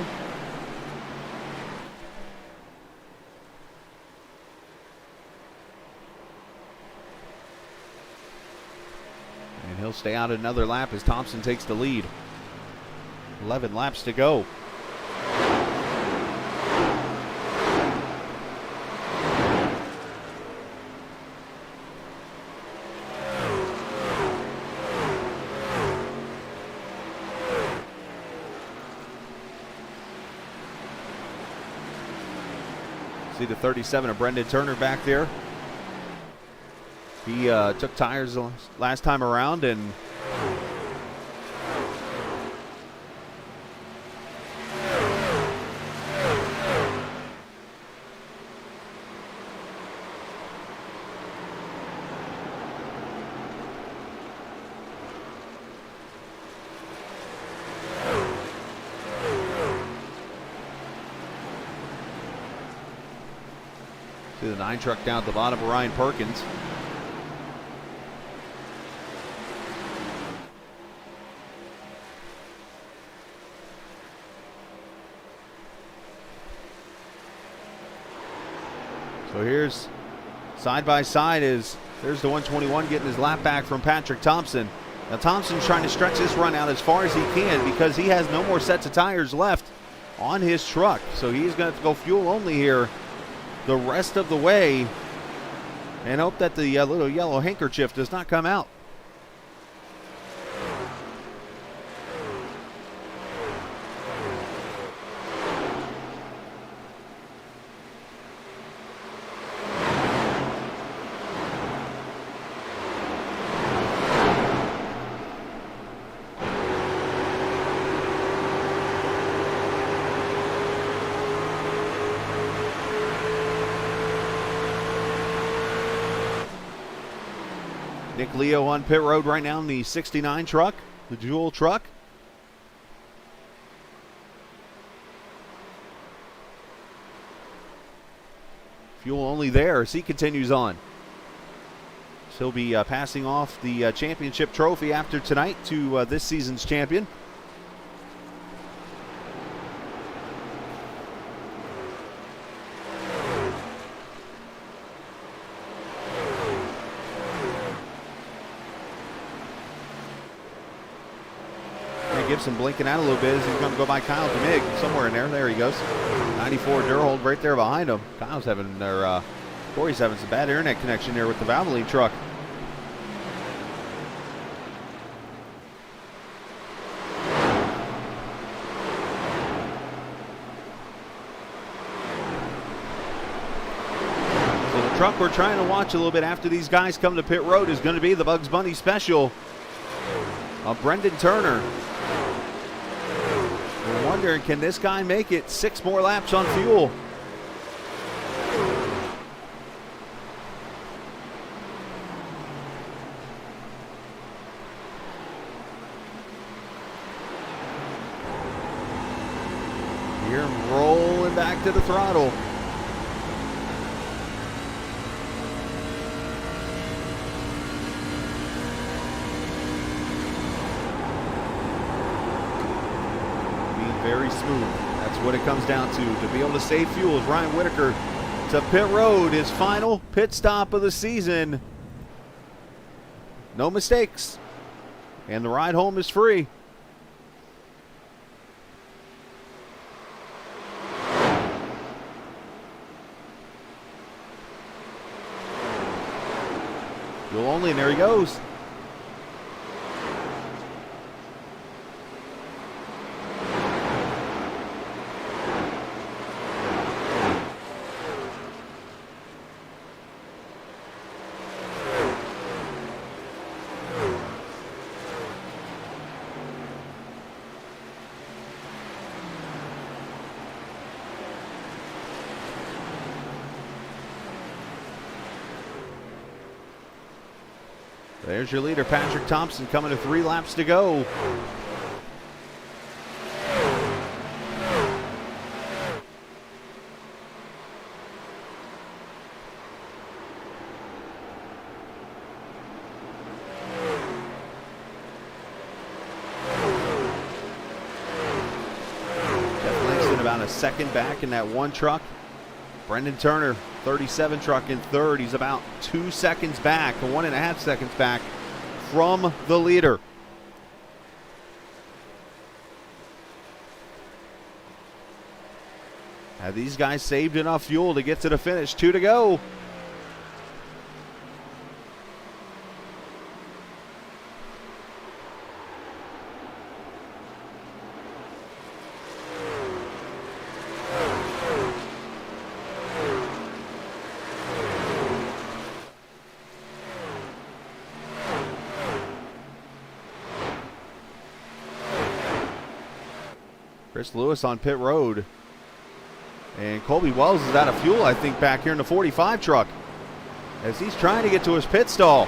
And he'll stay out another lap as Thompson takes the lead. 11 laps to go. See the 37 of Brendan Turner back there. He took tires last time around and see the 9 truck down at the bottom of Ryan Perkins. So here's side by side there's the 121 getting his lap back from Patrick Thompson. Now Thompson's trying to stretch this run out as far as he can because he has no more sets of tires left on his truck. So he's going to have to go fuel only here the rest of the way and hope that the little yellow handkerchief does not come out. Nick Leo on pit road right now in the 69 truck, the Jewel truck. Fuel only there as he continues on. So he'll be passing off the championship trophy after tonight to this season's champion. Gibson blinking out a little bit as he's going to go by Kyle DeMig somewhere in there. There he goes. 94 Durhold right there behind him. Corey's having some bad internet connection there with the Valvoline truck. So the truck we're trying to watch a little bit after these guys come to pit road is going to be the Bugs Bunny special of Brendan Turner. We're wondering, can this guy make it 6 more laps on fuel? Hear him rolling back to the throttle. Very smooth. That's what it comes down to be able to save fuel. As Ryan Whitaker to pit road, his final pit stop of the season. No mistakes. And the ride home is free. Fuel only, and there he goes. There's your leader, Patrick Thompson, coming to 3 laps to go. about a second back in that one truck. Brendan Turner, 37 truck in third. He's about 2 seconds back, 1.5 seconds back from the leader. Have these guys saved enough fuel to get to the finish? 2 to go. Chris Lewis on pit road. And Colby Wells is out of fuel, I think, back here in the 45 truck, as he's trying to get to his pit stall.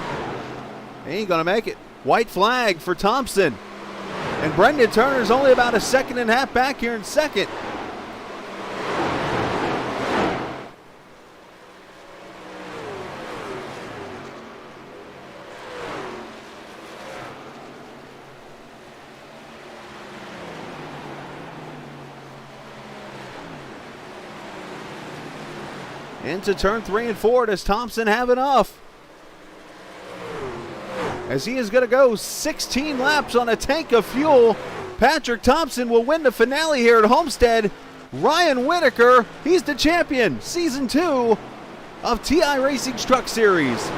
He ain't going to make it. White flag for Thompson. And Brendan Turner's only about a 1.5 seconds back here in second. Into turn 3 and 4. Does Thompson have enough? As he is going to go 16 laps on a tank of fuel. Patrick Thompson will win the finale here at Homestead. Ryan Whitaker, he's the champion. Season 2 of TI Racing's Truck Series.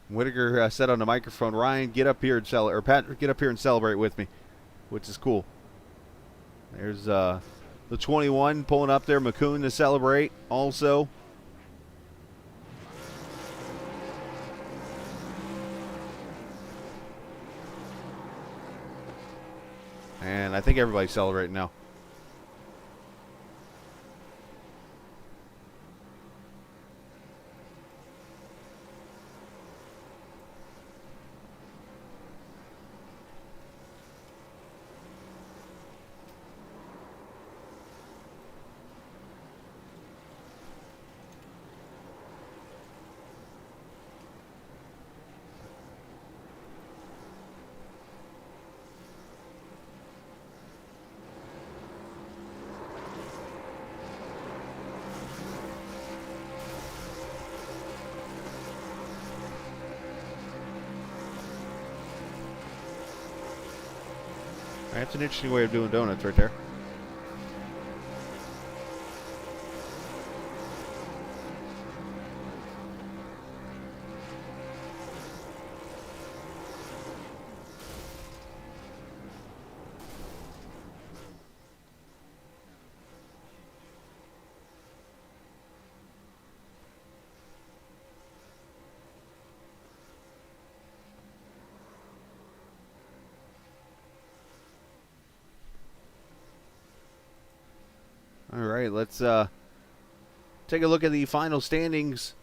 Whitaker said on the microphone, Ryan, get up here and celebrate, or Patrick, get up here and celebrate with me, which is cool. There's the 21 pulling up there, McCoon to celebrate also. And I think everybody's celebrating now. That's an interesting way of doing donuts right there. All right, let's take a look at the final standings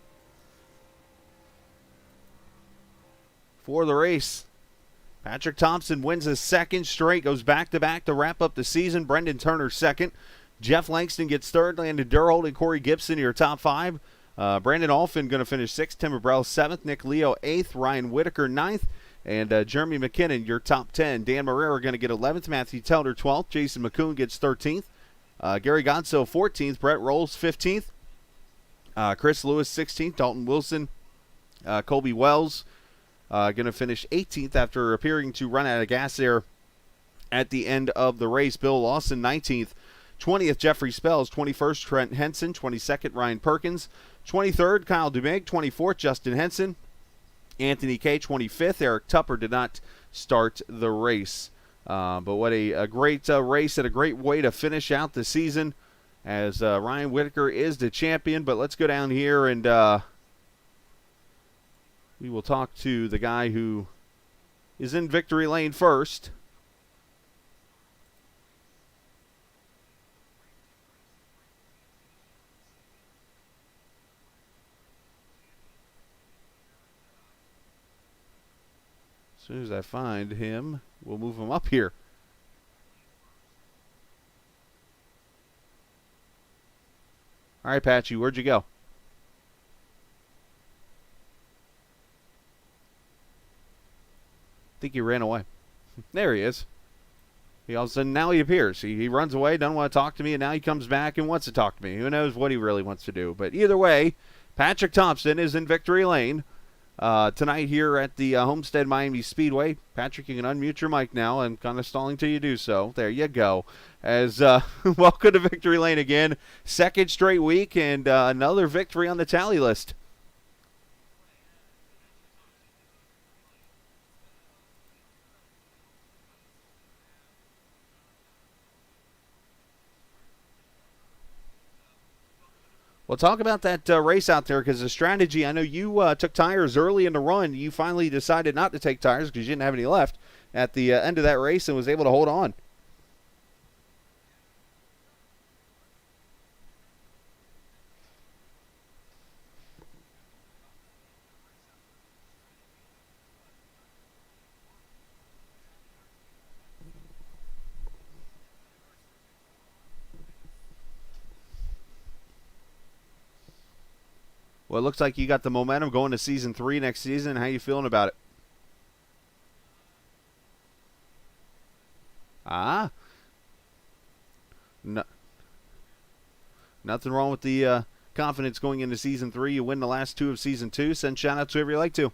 for the race. Patrick Thompson wins his second straight, goes back-to-back to wrap up the season. Brendan Turner second. Jeff Langston gets third. Landon Durhold and Corey Gibson, your top five. Brandon Alfin going to finish sixth. Tim Abrell seventh. Nick Leo eighth. Ryan Whitaker ninth. And Jeremy McKinnon, your top 10. Dan Marrera going to get 11th. Matthew Telder 12th. Jason McCoon gets 13th. Gary Gonso 14th. Brett Rolls 15th. Chris Lewis 16th. Dalton Wilson. Colby Wells going to finish 18th after appearing to run out of gas there at the end of the race. Bill Lawson 19th. 20th, Jeffrey Spells. 21st, Trent Henson. 22nd, Ryan Perkins. 23rd, Kyle Dumig. 24th, Justin Henson. Anthony K. 25th. Eric Tupper did not start the race. But what a great race and a great way to finish out the season as Ryan Whitaker is the champion. But let's go down here and We will talk to the guy who is in victory lane first. As soon as I find him, we'll move him up here. All right, Patchy, where'd you go? I think he ran away. There he is. He all of a sudden, now he appears. He runs away, doesn't want to talk to me, and now he comes back and wants to talk to me. Who knows what he really wants to do. But either way, Patrick Thompson is in victory lane tonight here at the Homestead-Miami Speedway. Patrick, you can unmute your mic now. I'm kind of stalling till you do so. There you go. As welcome to victory lane again. Second straight week and another victory on the tally list. Well, talk about that race out there, because the strategy, I know you took tires early in the run. You finally decided not to take tires because you didn't have any left at the end of that race and was able to hold on. Well, it looks like you got the momentum going to Season 3 next season. How you feeling about it? No, nothing wrong with the confidence going into Season 3. You win the last two of Season 2. Send shout-outs to whoever you like to.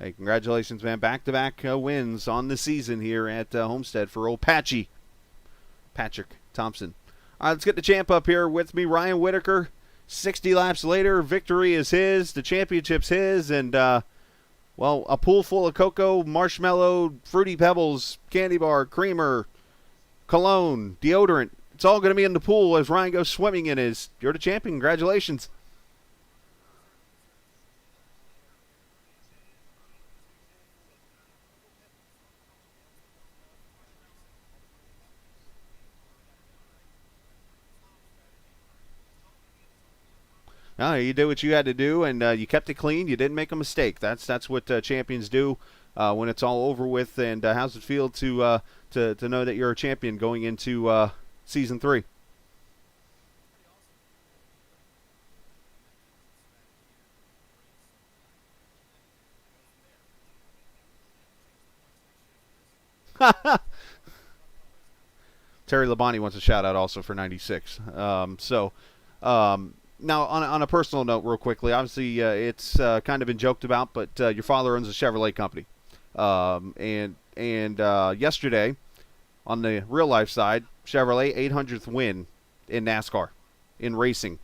Hey, congratulations, man. Back-to-back wins on the season here at Homestead for old Patrick Thompson. All right, let's get the champ up here with me, Ryan Whitaker. 60 laps later, victory is his, the championship's his, and, well, a pool full of cocoa, marshmallow, Fruity Pebbles, candy bar, creamer, cologne, deodorant. It's all going to be in the pool as Ryan goes swimming in his. You're the champion. Congratulations. No, you did what you had to do, and you kept it clean. You didn't make a mistake. That's what champions do when it's all over with. And how's it feel to know that you're a champion going into Season 3? Terry Labonte wants a shout-out also for 96. Now, on a personal note, real quickly, obviously it's kind of been joked about, but your father owns a Chevrolet company. And yesterday, on the real-life side, Chevrolet 800th win in NASCAR, in racing.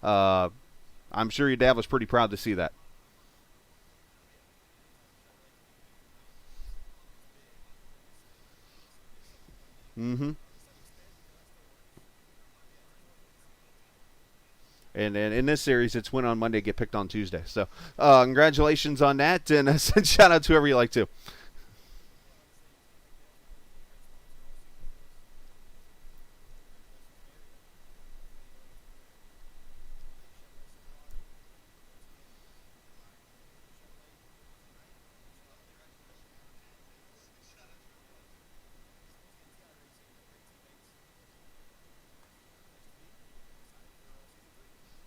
I'm sure your dad was pretty proud to see that. Mm-hmm. And in this series, it's win on Monday, get picked on Tuesday. So congratulations on that, and send shout-out to whoever you like to.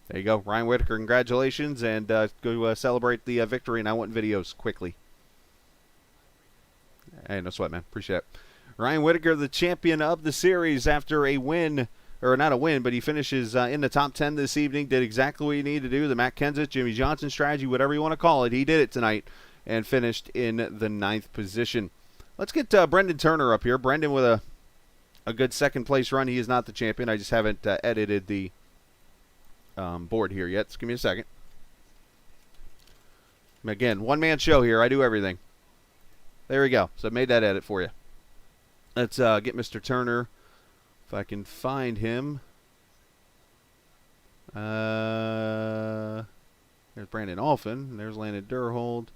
There you go. Ryan Whitaker, congratulations, and go celebrate the victory, and I want videos quickly. Hey, no sweat, man. Appreciate it. Ryan Whitaker, the champion of the series after a win, or not a win, but he finishes in the top 10 this evening, did exactly what he needed to do, the Matt Kenseth, Jimmy Johnson strategy, whatever you want to call it. He did it tonight and finished in the 9th position. Let's get Brendan Turner up here. Brendan with a good second-place run. He is not the champion. I just haven't edited the board here yet. Just give me a second. Again, one-man show here. I do everything. There we go. So I made that edit for you. Let's get Mr. Turner, if I can find him. There's Brandon Alphin. There's Landon Durhold.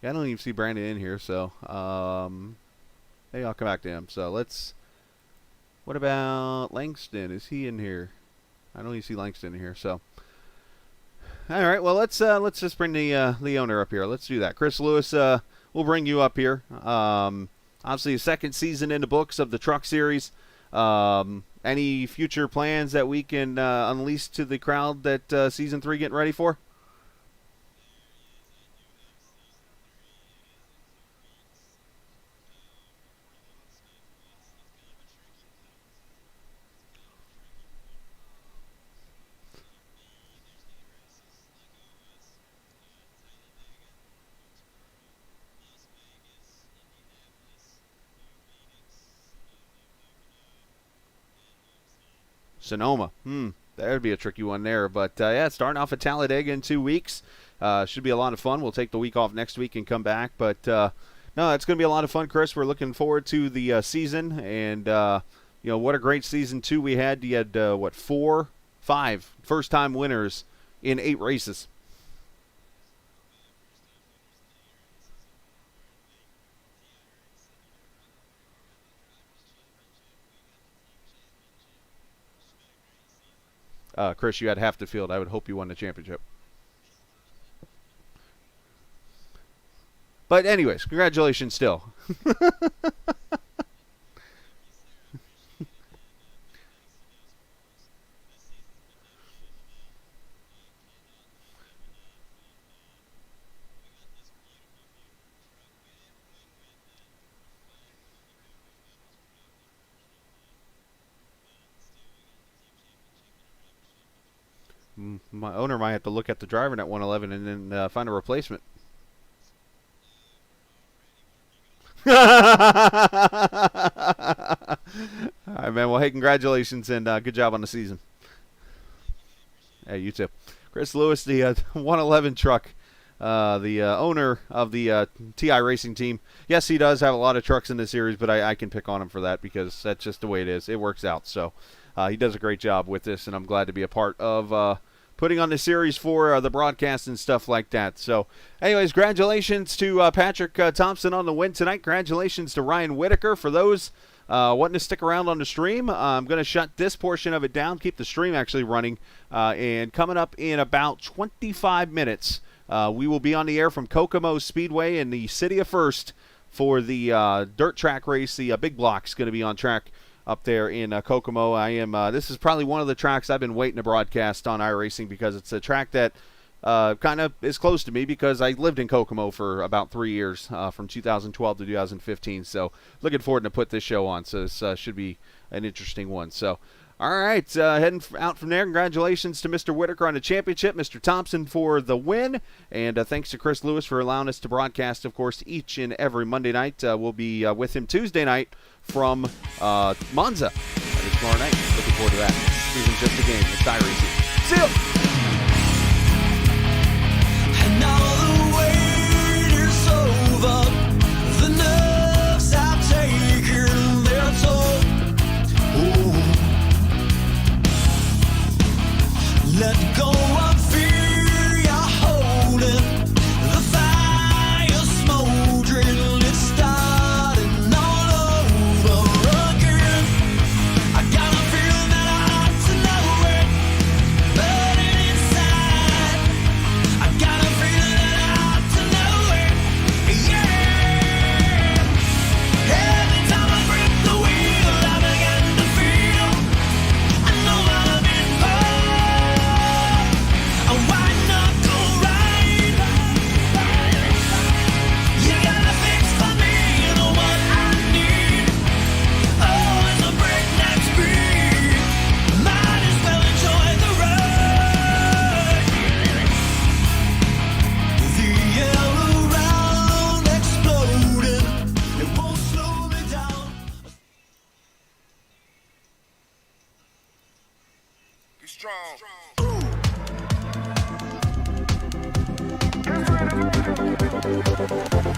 Yeah, I don't even see Brandon in here, so maybe I'll come back to him. So let's. What about Langston? Is he in here? I don't even see Langston in here. So, all right. Well, let's just bring the owner up here. Let's do that. Chris Lewis, we'll bring you up here. Obviously, a second season in the books of the Truck Series. Any future plans that we can unleash to the crowd that Season 3 getting ready for? Sonoma. That would be a tricky one there. But, yeah, starting off at Talladega in 2 weeks. Should be a lot of fun. We'll take the week off next week and come back. But, no, it's going to be a lot of fun, Chris. We're looking forward to the season. And, what a great Season 2 we had. You had, 5 first-time winners in 8 races. Chris, you had half the field. I would hope you won the championship. But anyways, congratulations still. My owner might have to look at the driver at 111 and then find a replacement. All right, man. Well, hey, congratulations and good job on the season. Hey, you too. Chris Lewis, the 111 truck, the owner of the TI Racing team. Yes, he does have a lot of trucks in this series, but I can pick on him for that because that's just the way it is. It works out. So he does a great job with this, and I'm glad to be a part of putting on the series for the broadcast and stuff like that. So, anyways, congratulations to Patrick Thompson on the win tonight. Congratulations to Ryan Whitaker. For those wanting to stick around on the stream, I'm going to shut this portion of it down, keep the stream actually running, and coming up in about 25 minutes, we will be on the air from Kokomo Speedway in the city of First for the dirt track race. The big block's going to be on track up there in Kokomo. This is probably one of the tracks I've been waiting to broadcast on iRacing because it's a track that kind of is close to me because I lived in Kokomo for about 3 years, from 2012 to 2015. So looking forward to put this show on. So this should be an interesting one. So, all right, heading out from there. Congratulations to Mr. Whitaker on the championship, Mr. Thompson for the win, and thanks to Chris Lewis for allowing us to broadcast, of course, each and every Monday night. We'll be with him Tuesday night from Monza tomorrow night. Looking forward to that. This isn't just a game. It's iRacing. See you! And now the wait is over. The nerves have taken their toll. Ooh. Let go of fear you're holding. The fire smoldering. It's starting all over again. I got a feeling that I ought to know it, burning inside. I got a feeling that I ought to know it, yeah. Every time I grip the wheel, I begin to feel I know I'm in power. A white knuckle ride. You got a fix for me, you know what I need. Oh, it's a breakneck speed. Might as well enjoy the ride. The air around exploding. It won't slow me down. Be strong. Ooh. Bye.